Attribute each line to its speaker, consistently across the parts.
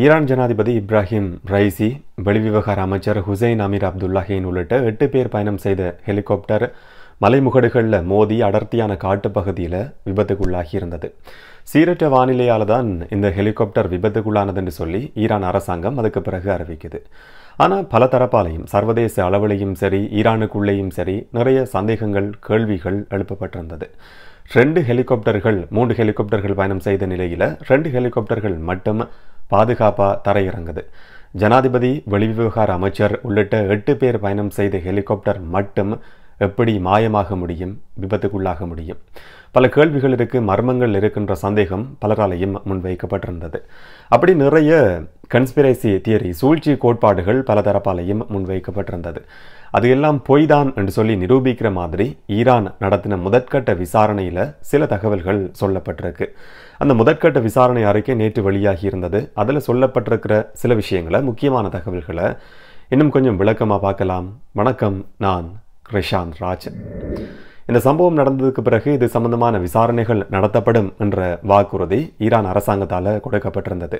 Speaker 1: Iran ஜனாதிபதி Ebrahim Raisi, வெளிவிவகார அமைச்சர் ஹுசைன் அமீர் அப்துல்லாஹின் உள்ளிட்ட 8 பேர் பயணம் செய்த ஹெலிகாப்டர் மலைமுகடுகளில் மோதி அடர்த்தியான காட்டுப்பகுதியில் விபத்துக்குள்ளாகி இருந்தது. சீரற்ற வானிலையால் தான் இந்த ஹெலிகாப்டர் விபத்துக்குள்ளானதுன்னு சொல்லி ஈரான் அரசாங்கம் அதுக்கு பிறகு அறிவிக்குது. ஆனால் பல தரப்பாலையும் சர்வதேச அளவிலையும் சரி, ஈரானுக்குள்ளேயும் சரி நிறைய சந்தேகங்கள், கேள்விகள் எழுப்பப்பட்டிருந்தது. 3 ஹெலிகாப்டர்கள் பயணம் செய்த நிலையில் 2 ஹெலிகாப்டர்கள் மட்டும் பாதுகாப்பாக தரையிறங்குது. ஜனாதிபதி, வெளிவிவகார அமைச்சர் உள்ளிட்ட 8 பேர் பயணம் செய்த ஹெலிகாப்டர் மட்டும் எப்படி மாயமாக முடியும், விபத்துக்குள்ளாக முடியும்? பல கேள்விகள் இருக்கு, மர்மங்கள் இருக்கின்ற சந்தேகம் பலராலையும் முன்வைக்கப்பட்டிருந்தது. அப்படி நிறைய கன்ஸ்பிரசி தியரி, சூழ்ச்சி கோட்பாடுகள் பல தரப்பாலையும் முன்வைக்கப்பட்டிருந்தது. அது எல்லாம் பொய்தான் என்று சொல்லி நிரூபிக்கிற மாதிரி ஈரான் நடத்தின முதற்கட்ட விசாரணையில் சில தகவல்கள் சொல்லப்பட்டிருக்கு. அந்த முதற்கட்ட விசாரணை அறிக்கை நேற்று வெளியாகி இருந்தது. அதில் சொல்லப்பட்டிருக்கிற சில விஷயங்களை, முக்கியமான தகவல்களை இன்னும் கொஞ்சம் விளக்கமாக பார்க்கலாம். வணக்கம், நான் கிருஷாந்த் ராஜ். இந்த சம்பவம் நடந்ததுக்கு பிறகு இது சம்பந்தமான விசாரணைகள் நடத்தப்படும் என்ற வாக்குறுதி ஈரான் அரசாங்கத்தால் கொடுக்கப்பட்டிருந்தது.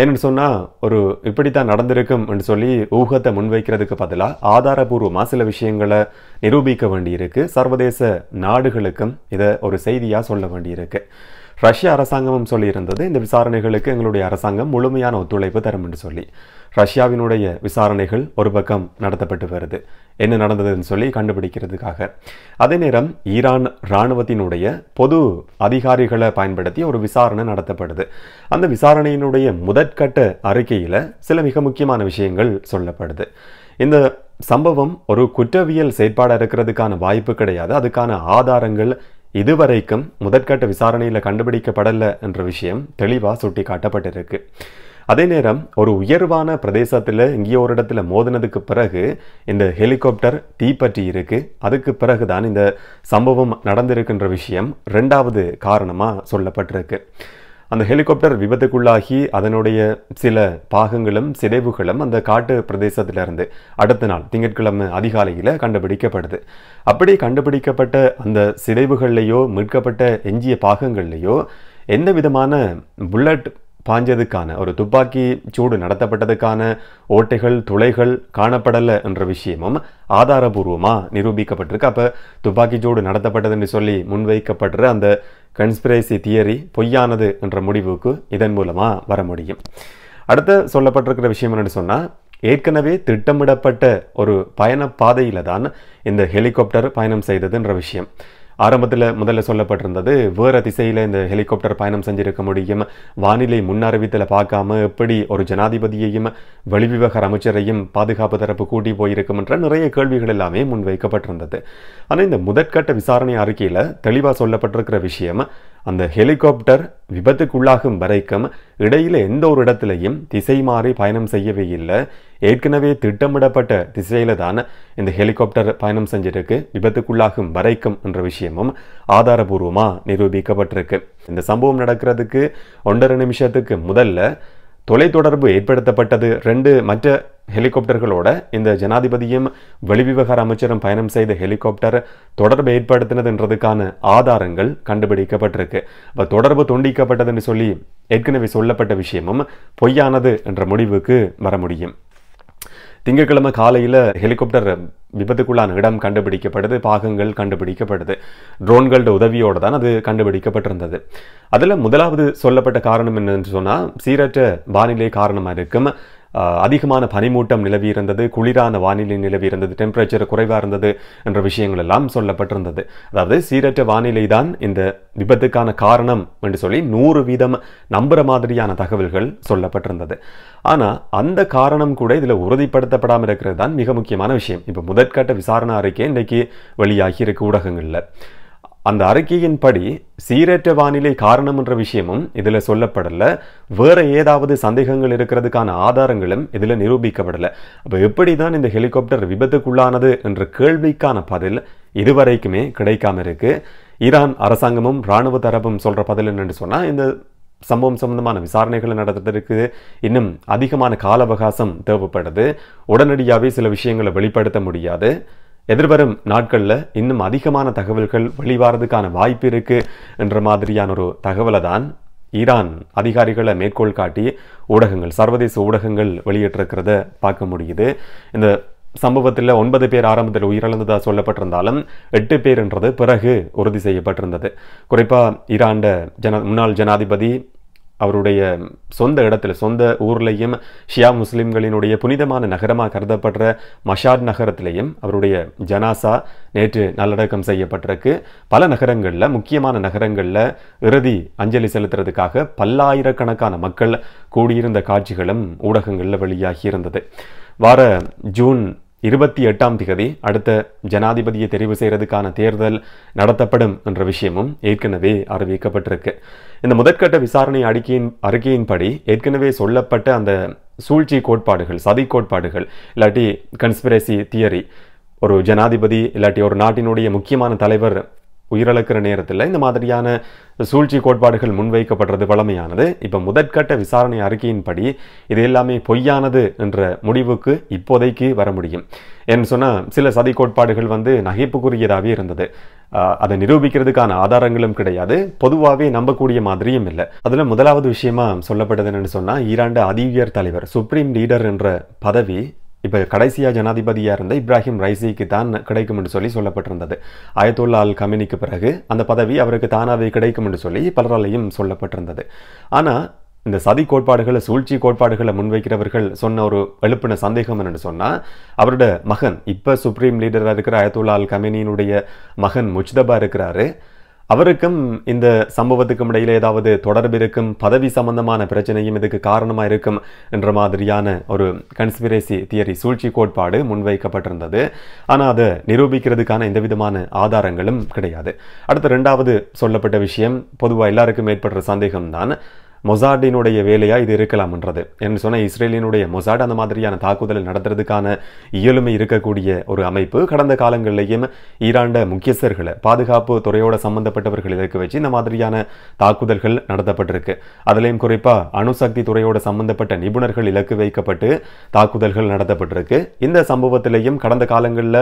Speaker 1: ஏன்னு சொன்னால், ஒரு இப்படித்தான் நடந்திருக்கும் என்று சொல்லி ஊகத்தை முன்வைக்கிறதுக்கு பதிலாக ஆதாரபூர்வமாக சில விஷயங்களை நிரூபிக்க வேண்டியிருக்கு. சர்வதேச நாடுகளுக்கும் இதை ஒரு செய்தியாக சொல்ல வேண்டியிருக்கு. ரஷ்ய அரசாங்கமும் சொல்லியிருந்தது, இந்த விசாரணைகளுக்கு எங்களுடைய அரசாங்கம் முழுமையான ஒத்துழைப்பு தரும் என்று சொல்லி. ரஷ்யாவினுடைய விசாரணைகள் ஒரு பக்கம் நடத்தப்பட்டு வருது, என்ன நடந்ததுன்னு சொல்லி கண்டுபிடிக்கிறதுக்காக. அதே நேரம் ஈரான் இராணுவத்தினுடைய பொது அதிகாரிகளை பயன்படுத்தி ஒரு விசாரணை நடத்தப்படுது. அந்த விசாரணையினுடைய முதற்கட்ட அறிக்கையில் சில மிக முக்கியமான விஷயங்கள் சொல்லப்படுது. இந்த சம்பவம் ஒரு குற்றவியல் செயற்பாடாக இருக்கிறதுக்கான வாய்ப்பு கிடையாது. அதுக்கான ஆதாரங்கள் இதுவரைக்கும் முதற்கட்ட விசாரணையில் கண்டுபிடிக்கப்படலை என்ற விஷயம் தெளிவாக சுட்டி காட்டப்பட்டிருக்கு. அதே நேரம் ஒரு உயர்வான பிரதேசத்தில் எங்கேயோ ஒரு இடத்துல மோதினதுக்கு பிறகு இந்த ஹெலிகாப்டர் தீப்பற்றி இருக்கு. அதுக்கு பிறகுதான் இந்த சம்பவம் நடந்திருக்கின்ற விஷயம் 2வது காரணமாக சொல்லப்பட்டிருக்கு. அந்த ஹெலிகாப்டர் விபத்துக்குள்ளாகி அதனுடைய சில பாகங்களும் சிதைவுகளும் அந்த காட்டு பிரதேசத்திலிருந்து அடுத்த நாள் திங்கட்கிழமை அதிகாலையில் கண்டுபிடிக்கப்படுது. அப்படி கண்டுபிடிக்கப்பட்ட அந்த சிதைவுகள்லையோ மீட்கப்பட்ட எஞ்சிய பாகங்கள்லையோ எந்த விதமான புல்லட் பாஞ்சதுக்கான, ஒரு துப்பாக்கி சூடு நடத்தப்பட்டதுக்கான ஓட்டைகள், துளைகள் காணப்படலை என்ற விஷயமும் ஆதாரபூர்வமாக நிரூபிக்கப்பட்டிருக்கு. அப்போ துப்பாக்கி சூடு நடத்தப்பட்டதுன்னு சொல்லி முன்வைக்கப்படுற அந்த கன்ஸ்பிரசி தியரி பொய்யானது என்ற முடிவுக்கு இதன் மூலமாக வர முடியும். அடுத்த சொல்லப்பட்டிருக்கிற விஷயம் என்னன்னு சொன்னால், ஏற்கனவே திட்டமிடப்பட்ட ஒரு பயண பாதையில் தான் இந்த ஹெலிகாப்டர் பயணம் செய்ததுன்ற விஷயம். ஆரம்பத்தில் முதல்ல சொல்லப்பட்டிருந்தது, வேறு திசையில் இந்த ஹெலிகாப்டர் பயணம் செஞ்சிருக்க முடியும், வானிலை முன்னறிவித்தலை பார்க்காம எப்படி ஒரு ஜனாதிபதியையும் வெளிவிவகார அமைச்சரையும் பாதுகாப்பு தரப்பு கூட்டி போயிருக்கும் என்ற நிறைய கேள்விகள் எல்லாமே முன்வைக்கப்பட்டிருந்தது. ஆனால் இந்த முதற்கட்ட விசாரணை அறிக்கையில் தெளிவாக சொல்லப்பட்டிருக்கிற விஷயம், அந்த ஹெலிகாப்டர் விபத்துக்குள்ளாகும் வரைக்கும் இடையில எந்த ஒரு இடத்துலையும் திசை மாறி பயணம் செய்யவே இல்லை. ஏற்கனவே திட்டமிடப்பட்ட திசையில தான் இந்த ஹெலிகாப்டர் பயணம் செஞ்சிருக்கு விபத்துக்குள்ளாகும் வரைக்கும் என்ற விஷயமும் ஆதாரபூர்வமாக நிரூபிக்கப்பட்டிருக்கு. இந்த சம்பவம் நடக்கிறதுக்கு 1.5 நிமிஷத்துக்கு முதல்ல தொலைத்தொடர்பு ஏற்படுத்தப்பட்டது 2 மற்ற ஹெலிகாப்டர்களோட. இந்த ஜனாதிபதியும் வெளிவிவகார அமைச்சரும் பயணம் செய்த ஹெலிகாப்டர் தொடர்பு ஏற்படுத்தினதுன்றதுக்கான ஆதாரங்கள் கண்டுபிடிக்கப்பட்டிருக்கு. அப்போ தொடர்பு துண்டிக்கப்பட்டதுன்னு சொல்லி ஏற்கனவே சொல்லப்பட்ட விஷயமும் பொய்யானது என்ற முடிவுக்கு வர முடியும். திங்கட்கிழமை காலையில் ஹெலிகாப்டர் விபத்துக்குள்ளான இடம் கண்டுபிடிக்கப்படுது, பாகங்கள் கண்டுபிடிக்கப்படுது. ட்ரோன்களோட உதவியோடு தான் அது கண்டுபிடிக்கப்பட்டிருந்தது. அதில் முதலாவது சொல்லப்பட்ட காரணம் என்னன்னு சொன்னால், சீரற்ற வானிலை காரணமாக இருக்கும். அதிகமான பனிமூட்டம் நிலவி இருந்தது, குளிரான வானிலை நிலவி இருந்தது, டெம்பரேச்சர் குறைவாக இருந்தது என்ற விஷயங்கள் எல்லாம் சொல்லப்பட்டிருந்தது. அதாவது சீரற்ற வானிலை தான் இந்த விபத்துக்கான காரணம் என்று சொல்லி 100% நம்புற மாதிரியான தகவல்கள் சொல்லப்பட்டிருந்தது. ஆனால் அந்த காரணம் கூட இதில் உறுதிப்படுத்தப்படாமல் இருக்கிறது தான் மிக முக்கியமான விஷயம். இப்போ முதற்கட்ட விசாரணை அறிக்கை இன்றைக்கு வெளியாகி இருக்கு ஊடகங்களில். அந்த அறிக்கையின்படி சீரற்ற வானிலை காரணம் என்ற விஷயமும் இதில் சொல்லப்படலை. வேற ஏதாவது சந்தேகங்கள் இருக்கிறதுக்கான ஆதாரங்களும் இதில் நிரூபிக்கப்படலை. அப்போ எப்படி தான் இந்த ஹெலிகாப்டர் விபத்துக்குள்ளானது என்ற கேள்விக்கான பதில் இதுவரைக்குமே கிடைக்காம இருக்கு. ஈரான் அரசாங்கமும் இராணுவ தரப்பும் சொல்ற பதில் என்னன்னு சொன்னால், இந்த சம்பவம் சம்பந்தமான விசாரணைகளை நடத்துறதுக்கு இன்னும் அதிகமான கால அவகாசம் தேவைப்படுது. உடனடியாகவே சில விஷயங்களை வெளிப்படுத்த முடியாது. எதிர்வரும் நாட்களில் இன்னும் அதிகமான தகவல்கள் வெளிவாரதுக்கான வாய்ப்பு இருக்கு என்ற மாதிரியான ஒரு தகவலை தான் ஈரான் அதிகாரிகளை மேற்கோள் காட்டி ஊடகங்கள், சர்வதேச ஊடகங்கள் வெளியிட்டிருக்கிறத பார்க்க முடியுது. இந்த சம்பவத்தில் 9 பேர் ஆரம்பத்தில் உயிரிழந்ததாக சொல்லப்பட்டிருந்தாலும் 8 பேர்ன்றது பிறகு உறுதி செய்யப்பட்டிருந்தது. குறிப்பாக ஈரான் முன்னாள் ஜனாதிபதி அவருடைய சொந்த இடத்துல, சொந்த ஊர்லேயும் ஷியா முஸ்லிம்களினுடைய புனிதமான நகரமாக கருதப்படுற மஷாட் நகரத்திலையும் அவருடைய ஜனாசா நேற்று நல்லடக்கம் செய்யப்பட்டிருக்கு. பல நகரங்களில், முக்கியமான நகரங்களில் இறுதி அஞ்சலி செலுத்துறதுக்காக பல்லாயிரக்கணக்கான மக்கள் கூடியிருந்த காட்சிகளும் ஊடகங்களில் வெளியாகி இருந்தது. வார ஜூன் 28ஆம் தேதி அடுத்த ஜனாதிபதியை தெரிவு செய்யறதுக்கான தேர்தல் நடத்தப்படும் என்ற விஷயமும் ஏற்கனவே அறிவிக்கப்பட்டிருக்கு. இந்த முதற்கட்ட விசாரணை அறிக்கையின்படி ஏற்கனவே சொல்லப்பட்ட அந்த சூழ்ச்சி கோட்பாடுகள், சதி கோட்பாடுகள், இல்லாட்டி கன்ஸ்பிரசி தியரி, ஒரு ஜனாதிபதி இல்லாட்டி ஒரு நாட்டினுடைய முக்கியமான தலைவர் உயிரிழக்கிற நேரத்தில் இந்த மாதிரியான சூழ்ச்சி கோட்பாடுகள் முன்வைக்கப்படுறது வழமையானது. இப்போ முதற்கட்ட விசாரணை அறிக்கையின்படி இது எல்லாமே பொய்யானது என்ற முடிவுக்கு இப்போதைக்கு வர முடியும். ஏன்னு சொன்னால் சில சதி கோட்பாடுகள் நகைப்புக்குரியதாகவே இருந்தது. அதை நிரூபிக்கிறதுக்கான ஆதாரங்களும் கிடையாது, பொதுவாகவே நம்பக்கூடிய மாதிரியும் இல்லை. அதில் முதலாவது விஷயமா சொல்லப்பட்டது என்னன்னு சொன்னால், ஈரான் அதிஉயர் தலைவர், சுப்ரீம் லீடர் என்ற பதவி இப்போ கடைசியாக ஜனாதிபதியாக இருந்த இப்ராஹிம் ரைசிக்கு தான் கிடைக்கும் என்று சொல்லப்பட்டிருந்தது. அயத்துல்லா அல் கமினிக்கு பிறகு அந்த பதவி அவருக்கு தானாகவே கிடைக்கும் என்று சொல்லி பலராலையும் சொல்லப்பட்டிருந்தது. ஆனால் இந்த சதி கோட்பாடுகளை, சூழ்ச்சி கோட்பாடுகளை முன்வைக்கிறவர்கள் சொன்ன ஒரு எழுப்பின சந்தேகம் என்னன்னு சொன்னால், அவரோட மகன், இப்போ சுப்ரீம் லீடராக இருக்கிற அயத்துல்லா அல் கமினியினுடைய மகன் முஜ்தபா இருக்கிறாரு, அவருக்கும் இந்த சம்பவத்துக்கும் இடையில் ஏதாவது தொடர்பு இருக்கும், பதவி சம்பந்தமான பிரச்சனையும் இதுக்கு காரணமாக இருக்கும் என்ற மாதிரியான ஒரு கன்ஸ்பிரசி தியரி, சூழ்ச்சி கோட்பாடு முன்வைக்கப்பட்டிருந்தது. ஆனால் அதை நிரூபிக்கிறதுக்கான எந்த விதமான ஆதாரங்களும் கிடையாது. அடுத்த 2வது சொல்லப்பட்ட விஷயம், பொதுவாக எல்லாருக்கும் ஏற்படுற சந்தேகம்தான், மொசாடினுடைய வேலையா இது இருக்கலாம்ன்றது. என்ன சொன்னால், இஸ்ரேலினுடைய மொசாட் அந்த மாதிரியான தாக்குதலை நடத்துறதுக்கான இயலுமை இருக்கக்கூடிய ஒரு அமைப்பு. கடந்த காலங்களிலேயும் ஈரான் முக்கியஸ்தர்களை, பாதுகாப்பு துறையோட சம்பந்தப்பட்டவர்கள் இலக்கு வச்சு இந்த மாதிரியான தாக்குதல்கள் நடத்தப்பட்டிருக்கு. அதுலேயும் குறிப்பாக அணுசக்தி துறையோட சம்பந்தப்பட்ட நிபுணர்கள் இலக்கு வைக்கப்பட்டு தாக்குதல்கள் நடத்தப்பட்டிருக்கு. இந்த சம்பவத்திலேயும் கடந்த காலங்களில்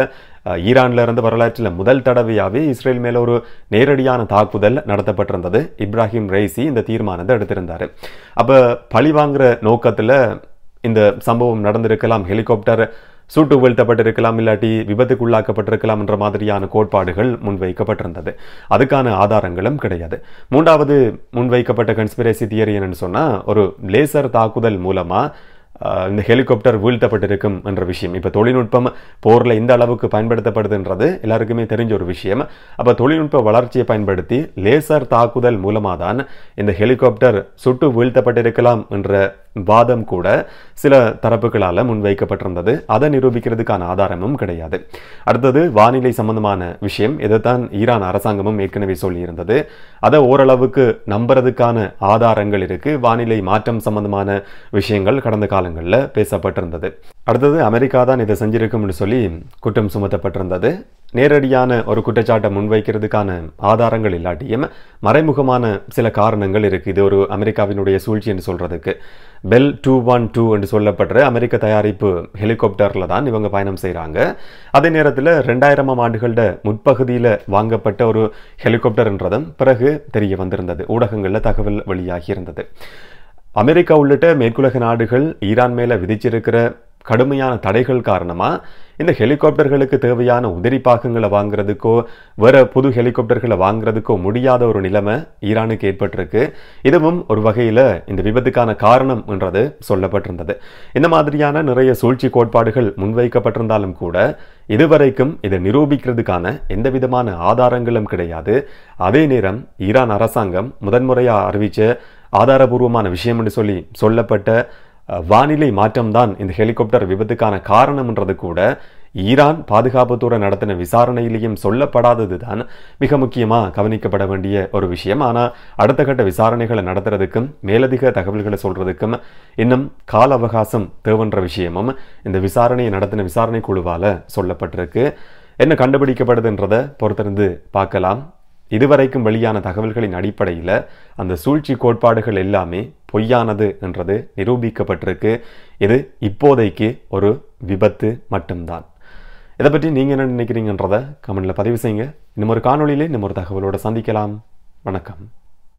Speaker 1: ஈரான்ல இருந்து வரலாற்றில் முதல் தடவையாகவே இஸ்ரேல் மேல ஒரு நேரடியான தாக்குதல் நடத்தப்பட்டிருந்தது. இப்ராஹிம் ரைசி இந்த தீர்மானத்தை எடுத்திருந்தார். அப்ப பழி வாங்குற நோக்கத்துல இந்த சம்பவம் நடந்திருக்கலாம், ஹெலிகாப்டர் சுட்டு வீழ்த்தப்பட்டிருக்கலாம், இல்லாட்டி விபத்துக்குள்ளாக்கப்பட்டிருக்கலாம் என்ற மாதிரியான கோட்பாடுகள் முன்வைக்கப்பட்டிருந்தது. அதுக்கான ஆதாரங்களும் கிடையாது. 3வது முன்வைக்கப்பட்ட கன்ஸ்பிரசி தியரி என்னன்னு சொன்னா, ஒரு லேசர் தாக்குதல் மூலமா இந்த ஹெலிகாப்டர் வீழ்த்தப்பட்டிருக்கும் என்ற விஷயம். இப்போ தொழில்நுட்பம் போரில் இந்த அளவுக்கு பயன்படுத்தப்படுதுன்றது எல்லாருக்குமே தெரிஞ்ச ஒரு விஷயம். அப்போ தொழில்நுட்ப வளர்ச்சியை பயன்படுத்தி லேசர் தாக்குதல் மூலமாக தான் இந்த ஹெலிகாப்டர் சுட்டு வீழ்த்தப்பட்டிருக்கலாம் என்ற வாதம் கூட சில தரப்புகளால் முன்வைக்கப்பட்டிருந்தது. அதை நிரூபிக்கிறதுக்கான ஆதாரமும் கிடையாது. அடுத்தது வானிலை சம்பந்தமான விஷயம். இதைத்தான் ஈரான் அரசாங்கமும் ஏற்கனவே சொல்லியிருந்தது. அதை ஓரளவுக்கு நம்புறதுக்கான ஆதாரங்கள் இருக்கு. வானிலை மாற்றம் சம்பந்தமான விஷயங்கள் கடந்த காலங்களில் பேசப்பட்டிருந்தது. அடுத்தது அமெரிக்கா தான் இதை செஞ்சிருக்கும்னு சொல்லி குற்றம் சுமத்தப்பட்டிருந்தது. நேரடியான ஒரு குற்றச்சாட்டை முன்வைக்கிறதுக்கான ஆதாரங்கள் இல்லாட்டியும் மறைமுகமான சில காரணங்கள் இருக்கு. இது ஒரு அமெரிக்காவினுடைய சூழ்ச்சி என்று சொல்றதுக்கு. பெல் 212 என்று சொல்லப்படுற அமெரிக்க தயாரிப்பு ஹெலிகாப்டர்ல தான் இவங்க பயணம் செய்கிறாங்க. அதே நேரத்தில் 2000ஆம் ஆண்டுகளோட முற்பகுதியில் வாங்கப்பட்ட ஒரு ஹெலிகாப்டர்ன்றதும் பிறகு தெரிய வந்திருந்தது. ஊடகங்களில் தகவல் வெளியாகி இருந்தது. அமெரிக்கா உள்ளிட்ட மேற்குலக நாடுகள் ஈரான் மேல விதிச்சிருக்கிற கடுமையான தடைகள் காரணமா இந்த ஹெலிகாப்டர்களுக்கு தேவையான உதிரி பாகங்களை வாங்குறதுக்கோ வேற புது ஹெலிகாப்டர்களை வாங்குறதுக்கோ முடியாத ஒரு நிலைமை ஈரானுக்கு ஏற்பட்டிருக்கு. இதுவும் ஒரு வகையில இந்த விபத்துக்கான காரணம் என்றது சொல்லப்பட்டிருந்தது. இந்த மாதிரியான நிறைய சூழ்ச்சி கோட்பாடுகள் முன்வைக்கப்பட்டிருந்தாலும் கூட இதுவரைக்கும் இதை நிரூபிக்கிறதுக்கான எந்த விதமான ஆதாரங்களும் கிடையாது. அதே நேரம் ஈரான் அரசாங்கம் முதன்முறையா அறிவிச்ச ஆதாரபூர்வமான விஷயம் என்று சொல்லப்பட்ட வானிலை மாற்றம்தான் இந்த ஹெலிகாப்டர் விபத்துக்கான காரணம்ன்றது கூட ஈரான் பாதுகாப்புத்துறை நடத்தின விசாரணையிலையும் சொல்லப்படாதது தான் மிக முக்கியமாக கவனிக்கப்பட வேண்டிய ஒரு விஷயம். ஆனால் அடுத்த கட்ட விசாரணைகளை நடத்துறதுக்கும் மேலதிக தகவல்களை சொல்றதுக்கும் இன்னும் கால அவகாசம் தேவைன்ற விஷயமும் இந்த விசாரணையை நடத்தின விசாரணை குழுவால் சொல்லப்பட்டிருக்கு. என்ன கண்டுபிடிக்கப்படுதுன்றதை பொறுத்திருந்து பார்க்கலாம். இதுவரைக்கும் வெளியான தகவல்களின் அடிப்படையில் அந்த சூழ்ச்சி கோட்பாடுகள் எல்லாமே பொய்யானது என்றது நிரூபிக்கப்பட்டிருக்கு. இது இப்போதைக்கு ஒரு விபத்து மட்டும்தான். இதை பற்றி நீங்கள் என்ன நினைக்கிறீங்கன்றதை கமெண்ட்ல பதிவு செய்யுங்க. இன்னும் ஒரு காணொளியிலே இன்னும் ஒரு தகவலோட சந்திக்கலாம். வணக்கம்.